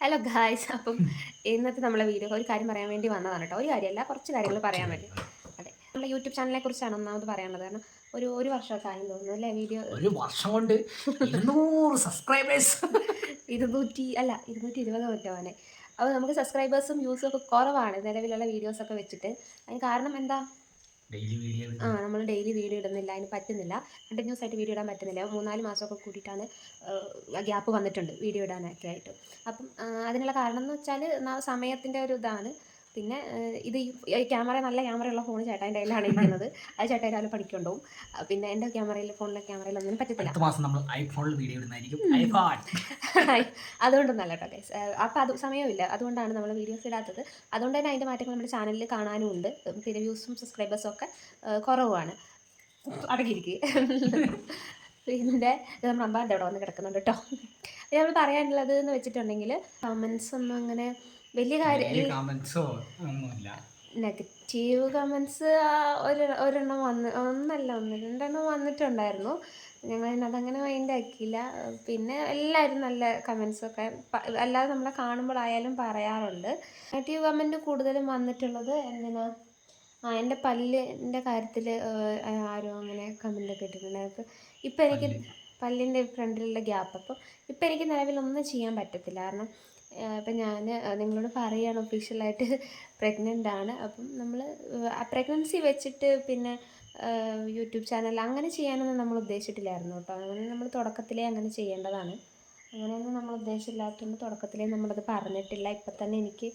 Hello guys. അപ്പം ഇന്നത്തെ നമ്മളെ വീഡിയോ ഒരു കാര്യം പറയാൻ വേണ്ടി വന്നതാണ് കേട്ടോ. ഒരു കാര്യമല്ല, കുറച്ച് കാര്യങ്ങൾ പറയാൻ വേണ്ടി. അതെ, നമ്മുടെ യൂട്യൂബ് ചാനലിനെ കുറിച്ചാണ് ഒന്നാമത് പറയാനുള്ളത്. കാരണം ഒരു വർഷമൊക്കെ ആയി തോന്നുന്നു അല്ലേ വീഡിയോ. ഒരു വർഷം കൊണ്ട് 200 സബ്സ്ക്രൈബേഴ്സ് 220 പറ്റുവാനെ. അപ്പോൾ നമുക്ക് സബ്സ്ക്രൈബേഴ്സും വ്യൂസും ഒക്കെ കുറവാണ് നിലവിലുള്ള വീഡിയോസൊക്കെ വെച്ചിട്ട്. അതിന് കാരണം എന്താ? ഡെയിലി വീഡിയോ നമ്മൾ ഡെയിലി വീഡിയോ ഇടുന്നില്ല, അതിന് പറ്റുന്നില്ല. കണ്ടിന്യൂസ് ആയിട്ട് വീഡിയോ ഇടാൻ പറ്റുന്നില്ല. 3-4 മാസമൊക്കെ കൂടിയിട്ടാണ് ഗ്യാപ്പ് വന്നിട്ടുണ്ട് വീഡിയോ ഇടാനൊക്കെ ആയിട്ട്. അപ്പം അതിനുള്ള കാരണം എന്ന് വെച്ചാൽ സമയത്തിൻ്റെ ഒരു ഇതാണ്. പിന്നെ ഇത് ഈ ക്യാമറ നല്ല ക്യാമറയുള്ള ഫോൺ ചേട്ടാൻ്റെ കയ്യിലാണ് ഇരിക്കുന്നത്. അത് ചേട്ടായി രാവിലെ പഠിക്കൊണ്ടുപോകും. പിന്നെ എൻ്റെ ഫോണിലെ ക്യാമറയിൽ ഒന്നിനും പറ്റത്തില്ല. അടുത്ത മാസം നമ്മൾ ഐഫോണിൽ വീഡിയോ ഇടുന്നതായിരിക്കും. ഐഫോൺ അതുകൊണ്ടൊന്നല്ല കേട്ടോ ഗൈസ്. അപ്പോൾ അത് സമയമില്ല, അതുകൊണ്ടാണ് നമ്മൾ വീഡിയോസ് ഇടാത്തത്. അതുകൊണ്ട് തന്നെ അതിൻ്റെ മാറ്റങ്ങൾ നമ്മുടെ ചാനലിൽ കാണാനും ഉണ്ട്. പിന്നെ വ്യൂസും സബ്സ്ക്രൈബേഴ്സും ഒക്കെ കുറവാണ്. അടങ്ങിയിരിക്കുക. പിന്നെ നമ്മുടെ അമ്പാൻ്റെ അവിടെ വന്ന് കിടക്കുന്നുണ്ട് കേട്ടോ. നമ്മൾ പറയാനുള്ളത് എന്ന് വെച്ചിട്ടുണ്ടെങ്കിൽ കമൻസ് ഒന്നും അങ്ങനെ വലിയ കമന്റ്സോ ഒന്നുമില്ല. നെഗറ്റീവ് കമൻസ് ഒരെണ്ണം ഒന്ന് രണ്ടെണ്ണം വന്നിട്ടുണ്ടായിരുന്നു. ഞങ്ങൾ അതങ്ങനെ മൈൻഡ് ആക്കിയില്ല. പിന്നെ എല്ലാവരും നല്ല കമൻസൊക്കെ അല്ലാതെ നമ്മളെ കാണുമ്പോഴായാലും പറയാറുണ്ട്. നെഗറ്റീവ് കമൻറ്റ് കൂടുതലും വന്നിട്ടുള്ളത് എന്തിനാ, എൻ്റെ പല്ലിൻ്റെ കാര്യത്തിൽ ആരും അങ്ങനെ കമൻറ്റൊക്കെ ഇട്ടിട്ടുണ്ടായിരുന്നു. ഇപ്പം എനിക്ക് പല്ലിൻ്റെ ഫ്രണ്ടിലുള്ള ഗ്യാപ്പ്, അപ്പോൾ ഇപ്പം എനിക്ക് നിലവിലൊന്നും ചെയ്യാൻ പറ്റത്തില്ല. കാരണം ഇപ്പം ഞാൻ നിങ്ങളോട് പറയുകയാണ്, ഒഫീഷ്യലായിട്ട് പ്രഗ്നൻ്റ് ആണ്. അപ്പം നമ്മൾ പ്രഗ്നൻസി വെച്ചിട്ട് പിന്നെ യൂട്യൂബ് ചാനൽ അങ്ങനെ ചെയ്യാനൊന്നും നമ്മൾ ഉദ്ദേശിച്ചിട്ടില്ലായിരുന്നു കേട്ടോ. അങ്ങനെ നമ്മൾ തുടക്കത്തിലേ അങ്ങനെ ചെയ്യേണ്ടതാണ്. അങ്ങനെയൊന്നും നമ്മൾ ഉദ്ദേശമില്ലാത്തതുകൊണ്ട് തുടക്കത്തിലേ നമ്മളത് പറഞ്ഞിട്ടില്ല. ഇപ്പം തന്നെ എനിക്ക്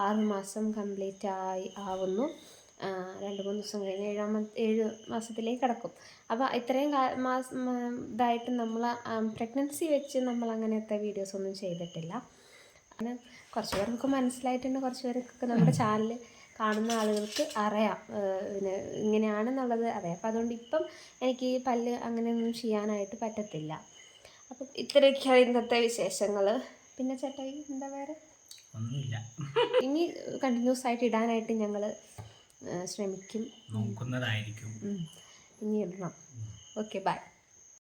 6 മാസം കംപ്ലീറ്റ് ആവുന്നു. 2-3 ദിവസം കഴിഞ്ഞ് 7 മാസത്തിലേക്ക് കിടക്കും. അപ്പോൾ ഇത്രയും ഇതായിട്ട് നമ്മൾ പ്രഗ്നൻസി വെച്ച് നമ്മൾ അങ്ങനത്തെ വീഡിയോസൊന്നും ചെയ്തിട്ടില്ല. അങ്ങനെ കുറച്ച് പേർക്ക് മനസ്സിലായിട്ടുണ്ട്, കുറച്ച് പേർക്കൊക്കെ നമ്മുടെ ചാനൽ കാണുന്ന ആളുകൾക്ക് അറിയാം പിന്നെ ഇങ്ങനെയാണെന്നുള്ളത് അറിയാം. അപ്പോൾ അതുകൊണ്ട് ഇപ്പം എനിക്ക് ഈ പല്ല് അങ്ങനെയൊന്നും ചെയ്യാനായിട്ട് പറ്റത്തില്ല. അപ്പം ഇത്രയൊക്കെയാണ് ഇന്നത്തെ വിശേഷങ്ങൾ. പിന്നെ ചേട്ടായി എന്താ വേറെ ഒന്നുമില്ല. ഇനി കണ്ടിന്യൂസ് ആയിട്ട് ഇടാനായിട്ട് ഞങ്ങൾ ശ്രമിക്കും, നോക്കുന്നതായിരിക്കും. ഇനി ഇടണം. Okay, by.